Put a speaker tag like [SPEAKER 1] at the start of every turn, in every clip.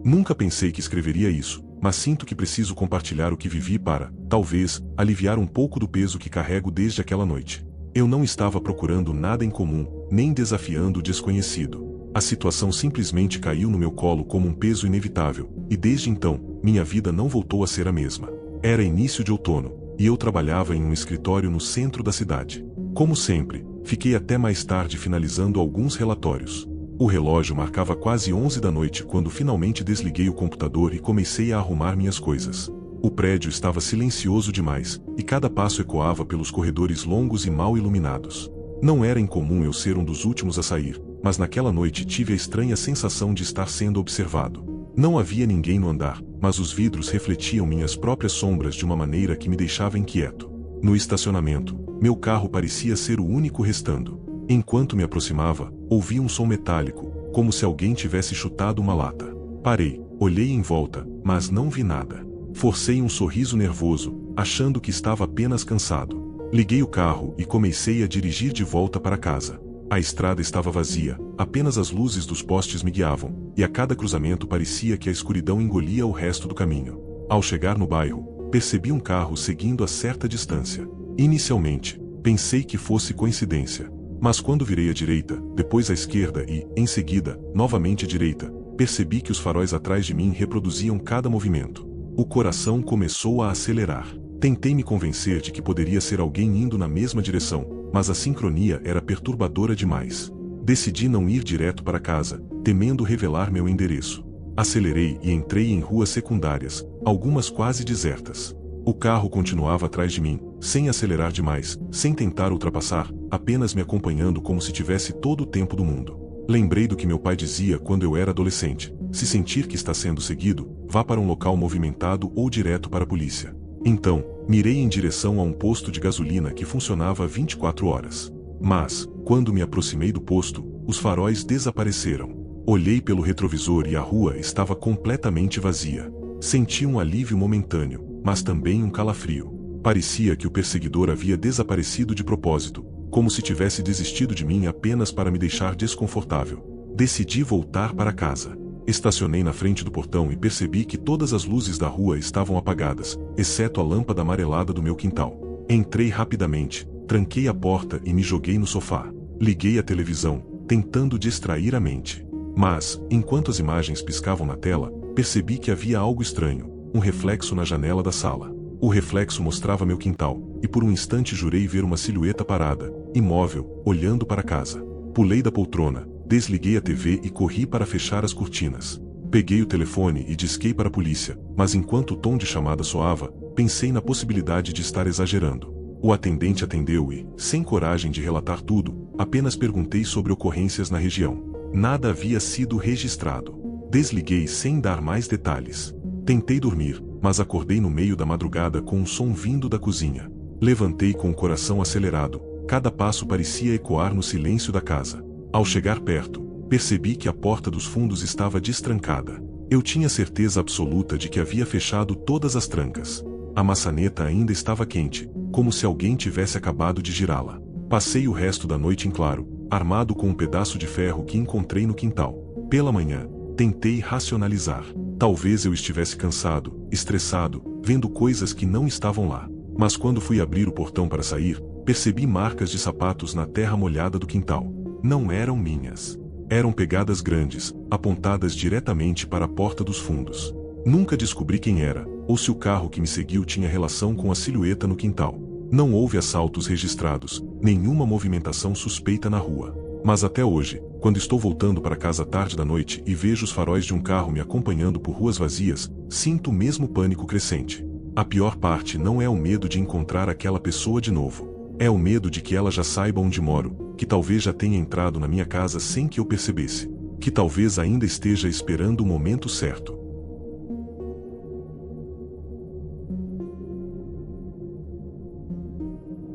[SPEAKER 1] Nunca pensei que escreveria isso, mas sinto que preciso compartilhar o que vivi para, talvez, aliviar um pouco do peso que carrego desde aquela noite. Eu não estava procurando nada em comum, nem desafiando o desconhecido. A situação simplesmente caiu no meu colo como um peso inevitável, e desde então, minha vida não voltou a ser a mesma. Era início de outono, e eu trabalhava em um escritório no centro da cidade. Como sempre, fiquei até mais tarde finalizando alguns relatórios. O relógio marcava quase 11 da noite quando finalmente desliguei o computador e comecei a arrumar minhas coisas. O prédio estava silencioso demais, e cada passo ecoava pelos corredores longos e mal iluminados. Não era incomum eu ser um dos últimos a sair, mas naquela noite tive a estranha sensação de estar sendo observado. Não havia ninguém no andar, mas os vidros refletiam minhas próprias sombras de uma maneira que me deixava inquieto. No estacionamento, meu carro parecia ser o único restando. Enquanto me aproximava, ouvi um som metálico, como se alguém tivesse chutado uma lata. Parei, olhei em volta, mas não vi nada. Forcei um sorriso nervoso, achando que estava apenas cansado. Liguei o carro e comecei a dirigir de volta para casa. A estrada estava vazia, apenas as luzes dos postes me guiavam, e a cada cruzamento parecia que a escuridão engolia o resto do caminho. Ao chegar no bairro, percebi um carro seguindo a certa distância. Inicialmente, pensei que fosse coincidência. Mas quando virei à direita, depois à esquerda e, em seguida, novamente à direita, percebi que os faróis atrás de mim reproduziam cada movimento. O coração começou a acelerar. Tentei me convencer de que poderia ser alguém indo na mesma direção, mas a sincronia era perturbadora demais. Decidi não ir direto para casa, temendo revelar meu endereço. Acelerei e entrei em ruas secundárias, algumas quase desertas. O carro continuava atrás de mim, sem acelerar demais, sem tentar ultrapassar, apenas me acompanhando como se tivesse todo o tempo do mundo. Lembrei do que meu pai dizia quando eu era adolescente: se sentir que está sendo seguido, vá para um local movimentado ou direto para a polícia. Então, mirei em direção a um posto de gasolina que funcionava 24 horas. Mas, quando me aproximei do posto, os faróis desapareceram. Olhei pelo retrovisor e a rua estava completamente vazia. Senti um alívio momentâneo, mas também um calafrio. Parecia que o perseguidor havia desaparecido de propósito, como se tivesse desistido de mim apenas para me deixar desconfortável. Decidi voltar para casa. Estacionei na frente do portão e percebi que todas as luzes da rua estavam apagadas, exceto a lâmpada amarelada do meu quintal. Entrei rapidamente, tranquei a porta e me joguei no sofá. Liguei a televisão, tentando distrair a mente. Mas, enquanto as imagens piscavam na tela, percebi que havia algo estranho, um reflexo na janela da sala. O reflexo mostrava meu quintal, e por um instante jurei ver uma silhueta parada, imóvel, olhando para casa. Pulei da poltrona, desliguei a TV e corri para fechar as cortinas. Peguei o telefone e disquei para a polícia, mas enquanto o tom de chamada soava, pensei na possibilidade de estar exagerando. O atendente atendeu e, sem coragem de relatar tudo, apenas perguntei sobre ocorrências na região. Nada havia sido registrado. Desliguei sem dar mais detalhes. Tentei dormir, mas acordei no meio da madrugada com um som vindo da cozinha. Levantei com o coração acelerado, cada passo parecia ecoar no silêncio da casa. Ao chegar perto, percebi que a porta dos fundos estava destrancada. Eu tinha certeza absoluta de que havia fechado todas as trancas. A maçaneta ainda estava quente, como se alguém tivesse acabado de girá-la. Passei o resto da noite em claro, armado com um pedaço de ferro que encontrei no quintal. Pela manhã, tentei racionalizar. Talvez eu estivesse cansado, estressado, vendo coisas que não estavam lá. Mas quando fui abrir o portão para sair, percebi marcas de sapatos na terra molhada do quintal. Não eram minhas. Eram pegadas grandes, apontadas diretamente para a porta dos fundos. Nunca descobri quem era, ou se o carro que me seguiu tinha relação com a silhueta no quintal. Não houve assaltos registrados, nenhuma movimentação suspeita na rua. Mas até hoje, quando estou voltando para casa tarde da noite e vejo os faróis de um carro me acompanhando por ruas vazias, sinto o mesmo pânico crescente. A pior parte não é o medo de encontrar aquela pessoa de novo. É o medo de que ela já saiba onde moro, que talvez já tenha entrado na minha casa sem que eu percebesse, que talvez ainda esteja esperando o momento certo.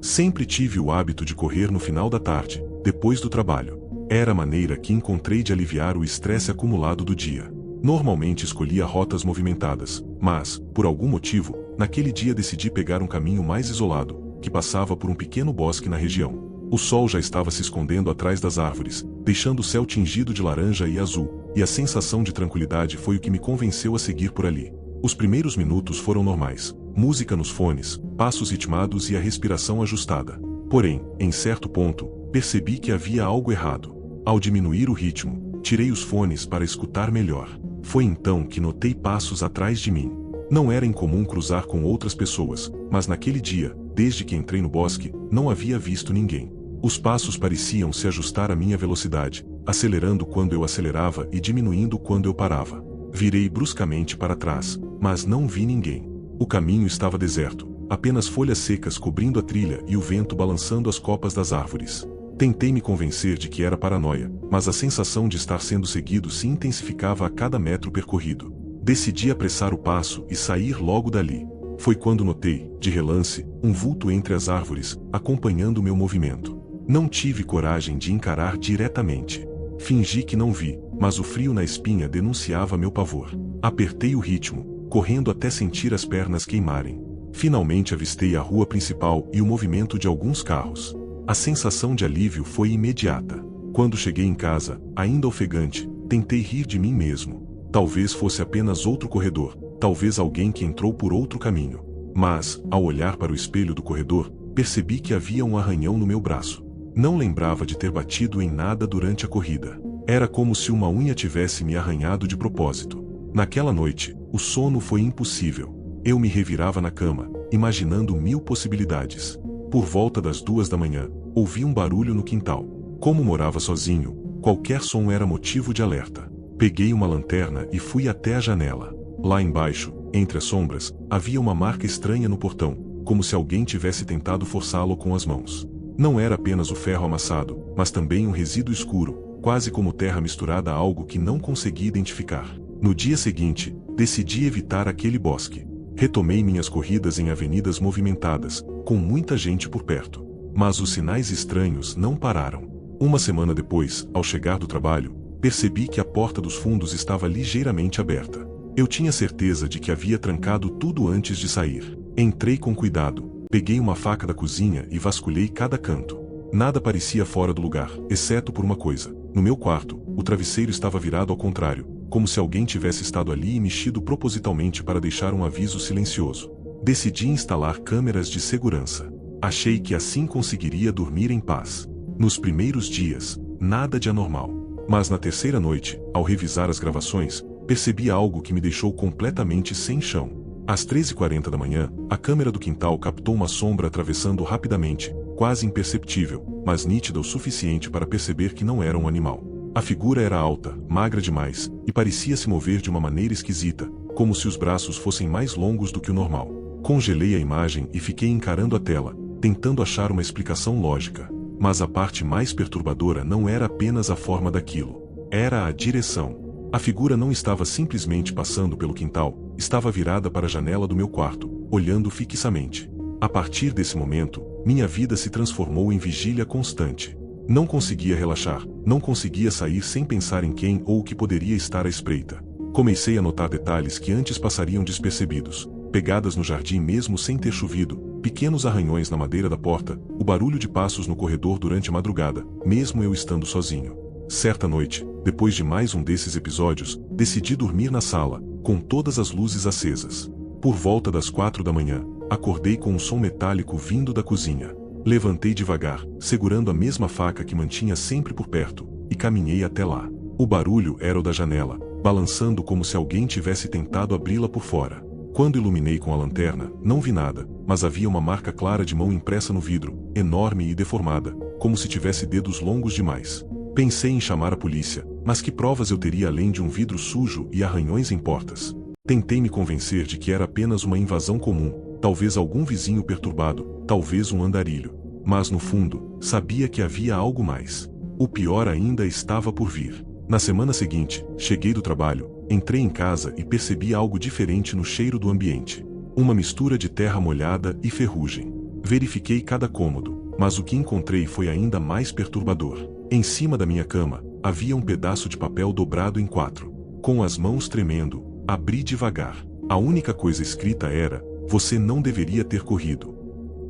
[SPEAKER 1] Sempre tive o hábito de correr no final da tarde, depois do trabalho. Era a maneira que encontrei de aliviar o estresse acumulado do dia. Normalmente escolhia rotas movimentadas, mas, por algum motivo, naquele dia decidi pegar um caminho mais isolado, que passava por um pequeno bosque na região. O sol já estava se escondendo atrás das árvores, deixando o céu tingido de laranja e azul, e a sensação de tranquilidade foi o que me convenceu a seguir por ali. Os primeiros minutos foram normais, música nos fones, passos ritmados e a respiração ajustada. Porém, em certo ponto, percebi que havia algo errado. Ao diminuir o ritmo, tirei os fones para escutar melhor. Foi então que notei passos atrás de mim. Não era incomum cruzar com outras pessoas, mas naquele dia, desde que entrei no bosque, não havia visto ninguém. Os passos pareciam se ajustar à minha velocidade, acelerando quando eu acelerava e diminuindo quando eu parava. Virei bruscamente para trás, mas não vi ninguém. O caminho estava deserto, apenas folhas secas cobrindo a trilha e o vento balançando as copas das árvores. Tentei me convencer de que era paranoia, mas a sensação de estar sendo seguido se intensificava a cada metro percorrido. Decidi apressar o passo e sair logo dali. Foi quando notei, de relance, um vulto entre as árvores, acompanhando meu movimento. Não tive coragem de encarar diretamente. Fingi que não vi, mas o frio na espinha denunciava meu pavor. Apertei o ritmo, correndo até sentir as pernas queimarem. Finalmente avistei a rua principal e o movimento de alguns carros. A sensação de alívio foi imediata. Quando cheguei em casa, ainda ofegante, tentei rir de mim mesmo. Talvez fosse apenas outro corredor, talvez alguém que entrou por outro caminho. Mas, ao olhar para o espelho do corredor, percebi que havia um arranhão no meu braço. Não lembrava de ter batido em nada durante a corrida. Era como se uma unha tivesse me arranhado de propósito. Naquela noite, o sono foi impossível. Eu me revirava na cama, imaginando 1000 possibilidades. Por volta das 2 da manhã, ouvi um barulho no quintal. Como morava sozinho, qualquer som era motivo de alerta. Peguei uma lanterna e fui até a janela. Lá embaixo, entre as sombras, havia uma marca estranha no portão, como se alguém tivesse tentado forçá-lo com as mãos. Não era apenas o ferro amassado, mas também um resíduo escuro, quase como terra misturada a algo que não consegui identificar. No dia seguinte, decidi evitar aquele bosque. Retomei minhas corridas em avenidas movimentadas, com muita gente por perto. Mas os sinais estranhos não pararam. Uma semana depois, ao chegar do trabalho, percebi que a porta dos fundos estava ligeiramente aberta. Eu tinha certeza de que havia trancado tudo antes de sair. Entrei com cuidado, peguei uma faca da cozinha e vasculhei cada canto. Nada parecia fora do lugar, exceto por uma coisa. No meu quarto, o travesseiro estava virado ao contrário, como se alguém tivesse estado ali e mexido propositalmente para deixar um aviso silencioso. Decidi instalar câmeras de segurança. Achei que assim conseguiria dormir em paz. Nos primeiros dias, nada de anormal. Mas na terceira noite, ao revisar as gravações, percebi algo que me deixou completamente sem chão. Às 13h40 da manhã, a câmera do quintal captou uma sombra atravessando rapidamente, quase imperceptível, mas nítida o suficiente para perceber que não era um animal. A figura era alta, magra demais, e parecia se mover de uma maneira esquisita, como se os braços fossem mais longos do que o normal. Congelei a imagem e fiquei encarando a tela, tentando achar uma explicação lógica. Mas a parte mais perturbadora não era apenas a forma daquilo. Era a direção. A figura não estava simplesmente passando pelo quintal, estava virada para a janela do meu quarto, olhando fixamente. A partir desse momento, minha vida se transformou em vigília constante. Não conseguia relaxar, não conseguia sair sem pensar em quem ou o que poderia estar à espreita. Comecei a notar detalhes que antes passariam despercebidos. Pegadas no jardim mesmo sem ter chovido, pequenos arranhões na madeira da porta, o barulho de passos no corredor durante a madrugada, mesmo eu estando sozinho. Certa noite, depois de mais um desses episódios, decidi dormir na sala, com todas as luzes acesas. Por volta das 4 da manhã, acordei com um som metálico vindo da cozinha. Levantei devagar, segurando a mesma faca que mantinha sempre por perto, e caminhei até lá. O barulho era o da janela, balançando como se alguém tivesse tentado abri-la por fora. Quando iluminei com a lanterna, não vi nada, mas havia uma marca clara de mão impressa no vidro, enorme e deformada, como se tivesse dedos longos demais. Pensei em chamar a polícia, mas que provas eu teria além de um vidro sujo e arranhões em portas? Tentei me convencer de que era apenas uma invasão comum, talvez algum vizinho perturbado, talvez um andarilho. Mas no fundo, sabia que havia algo mais. O pior ainda estava por vir. Na semana seguinte, cheguei do trabalho, entrei em casa e percebi algo diferente no cheiro do ambiente. Uma mistura de terra molhada e ferrugem. Verifiquei cada cômodo, mas o que encontrei foi ainda mais perturbador. Em cima da minha cama, havia um pedaço de papel dobrado em 4. Com as mãos tremendo, abri devagar. A única coisa escrita era: "Você não deveria ter corrido."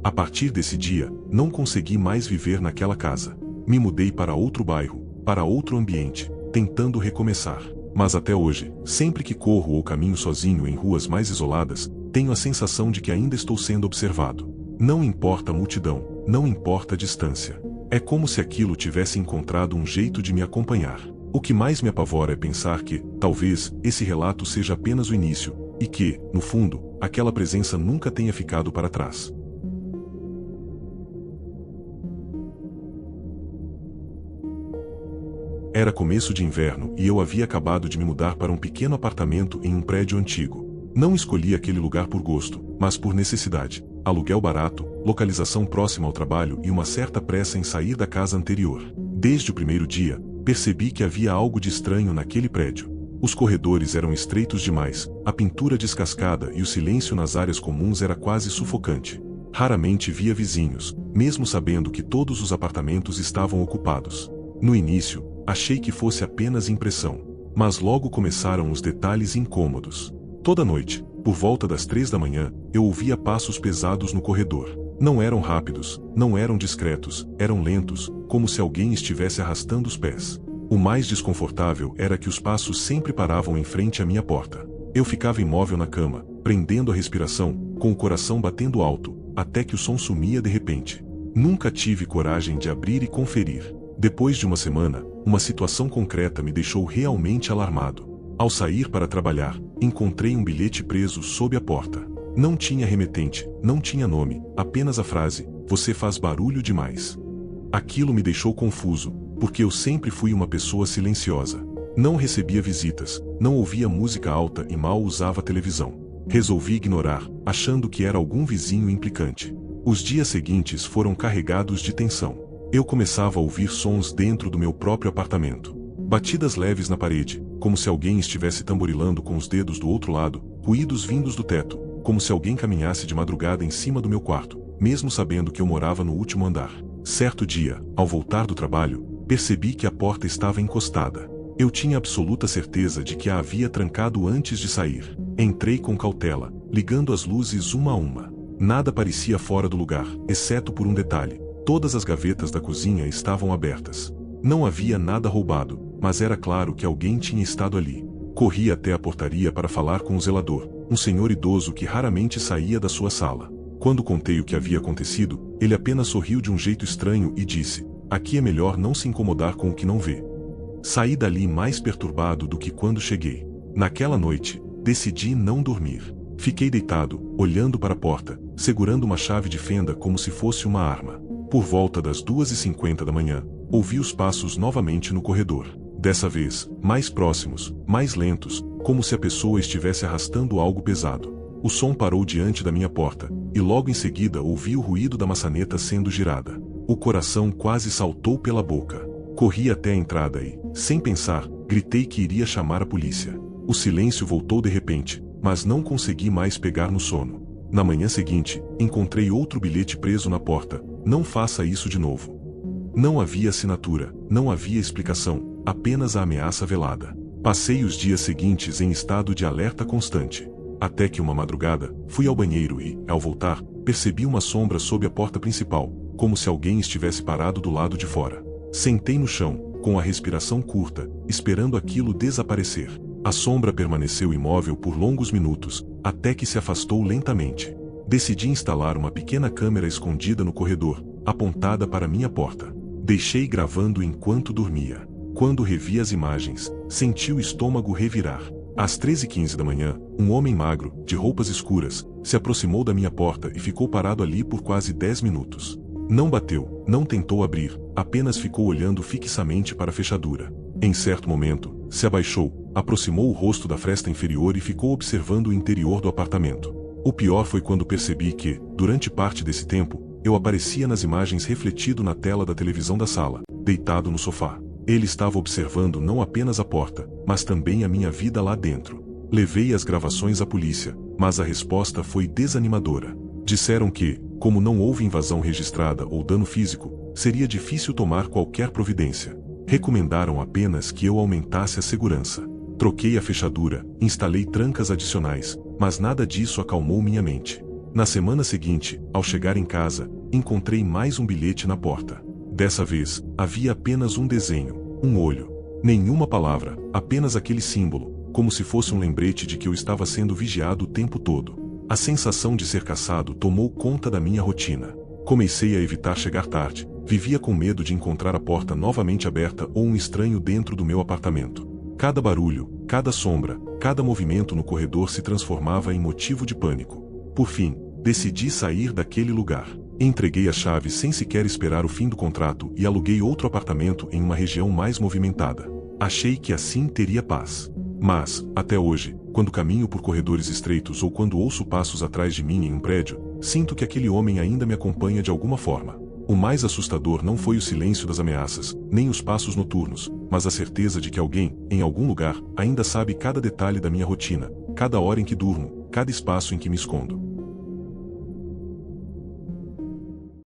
[SPEAKER 1] A partir desse dia, não consegui mais viver naquela casa. Me mudei para outro bairro, para outro ambiente, tentando recomeçar. Mas até hoje, sempre que corro ou caminho sozinho em ruas mais isoladas, tenho a sensação de que ainda estou sendo observado. Não importa a multidão, não importa a distância. É como se aquilo tivesse encontrado um jeito de me acompanhar. O que mais me apavora é pensar que, talvez, esse relato seja apenas o início, e que, no fundo, aquela presença nunca tenha ficado para trás. Era começo de inverno e eu havia acabado de me mudar para um pequeno apartamento em um prédio antigo. Não escolhi aquele lugar por gosto, mas por necessidade. Aluguel barato, localização próxima ao trabalho e uma certa pressa em sair da casa anterior. Desde o primeiro dia, percebi que havia algo de estranho naquele prédio. Os corredores eram estreitos demais, a pintura descascada e o silêncio nas áreas comuns era quase sufocante. Raramente via vizinhos, mesmo sabendo que todos os apartamentos estavam ocupados. No início, achei que fosse apenas impressão, mas logo começaram os detalhes incômodos. Toda noite, por volta das 3 da manhã, eu ouvia passos pesados no corredor. Não eram rápidos, não eram discretos, eram lentos, como se alguém estivesse arrastando os pés. O mais desconfortável era que os passos sempre paravam em frente à minha porta. Eu ficava imóvel na cama, prendendo a respiração, com o coração batendo alto, até que o som sumia de repente. Nunca tive coragem de abrir e conferir. Depois de uma semana, uma situação concreta me deixou realmente alarmado. Ao sair para trabalhar, encontrei um bilhete preso sob a porta. Não tinha remetente, não tinha nome, apenas a frase: "Você faz barulho demais". Aquilo me deixou confuso, porque eu sempre fui uma pessoa silenciosa. Não recebia visitas, não ouvia música alta e mal usava televisão. Resolvi ignorar, achando que era algum vizinho implicante. Os dias seguintes foram carregados de tensão. Eu começava a ouvir sons dentro do meu próprio apartamento. Batidas leves na parede, como se alguém estivesse tamborilando com os dedos do outro lado, ruídos vindos do teto, como se alguém caminhasse de madrugada em cima do meu quarto, mesmo sabendo que eu morava no último andar. Certo dia, ao voltar do trabalho, percebi que a porta estava encostada. Eu tinha absoluta certeza de que a havia trancado antes de sair. Entrei com cautela, ligando as luzes uma a uma. Nada parecia fora do lugar, exceto por um detalhe. Todas as gavetas da cozinha estavam abertas. Não havia nada roubado, mas era claro que alguém tinha estado ali. Corri até a portaria para falar com o zelador, um senhor idoso que raramente saía da sua sala. Quando contei o que havia acontecido, ele apenas sorriu de um jeito estranho e disse: "Aqui é melhor não se incomodar com o que não vê." Saí dali mais perturbado do que quando cheguei. Naquela noite, decidi não dormir. Fiquei deitado, olhando para a porta, segurando uma chave de fenda como se fosse uma arma. Por volta das 2h50 da manhã, ouvi os passos novamente no corredor. Dessa vez, mais próximos, mais lentos, como se a pessoa estivesse arrastando algo pesado. O som parou diante da minha porta, e logo em seguida ouvi o ruído da maçaneta sendo girada. O coração quase saltou pela boca. Corri até a entrada e, sem pensar, gritei que iria chamar a polícia. O silêncio voltou de repente, mas não consegui mais pegar no sono. Na manhã seguinte, encontrei outro bilhete preso na porta: "Não faça isso de novo." Não havia assinatura, não havia explicação, apenas a ameaça velada. Passei os dias seguintes em estado de alerta constante. Até que uma madrugada, fui ao banheiro e, ao voltar, percebi uma sombra sob a porta principal, como se alguém estivesse parado do lado de fora. Sentei no chão, com a respiração curta, esperando aquilo desaparecer. A sombra permaneceu imóvel por longos minutos, até que se afastou lentamente. Decidi instalar uma pequena câmera escondida no corredor, apontada para minha porta. Deixei gravando enquanto dormia. Quando revi as imagens, senti o estômago revirar. Às 3h15 da manhã, um homem magro, de roupas escuras, se aproximou da minha porta e ficou parado ali por quase 10 minutos. Não bateu, não tentou abrir, apenas ficou olhando fixamente para a fechadura. Em certo momento, se abaixou, aproximou o rosto da fresta inferior e ficou observando o interior do apartamento. O pior foi quando percebi que, durante parte desse tempo, eu aparecia nas imagens refletido na tela da televisão da sala, deitado no sofá. Ele estava observando não apenas a porta, mas também a minha vida lá dentro. Levei as gravações à polícia, mas a resposta foi desanimadora. Disseram que, como não houve invasão registrada ou dano físico, seria difícil tomar qualquer providência. Recomendaram apenas que eu aumentasse a segurança. Troquei a fechadura, instalei trancas adicionais, mas nada disso acalmou minha mente. Na semana seguinte, ao chegar em casa, encontrei mais um bilhete na porta. Dessa vez, havia apenas um desenho, Um olho. Nenhuma palavra, apenas aquele símbolo, como se fosse um lembrete de que eu estava sendo vigiado o tempo todo. A sensação de ser caçado tomou conta da minha rotina. Comecei a evitar chegar tarde, vivia com medo de encontrar a porta novamente aberta ou um estranho dentro do meu apartamento. Cada barulho, cada sombra, cada movimento no corredor se transformava em motivo de pânico. Por fim, decidi sair daquele lugar. Entreguei a chave sem sequer esperar o fim do contrato e aluguei outro apartamento em uma região mais movimentada. Achei que assim teria paz. Mas, até hoje, quando caminho por corredores estreitos ou quando ouço passos atrás de mim em um prédio, sinto que aquele homem ainda me acompanha de alguma forma. O mais assustador não foi o silêncio das ameaças, nem os passos noturnos, mas a certeza de que alguém, em algum lugar, ainda sabe cada detalhe da minha rotina, cada hora em que durmo, cada espaço em que me escondo.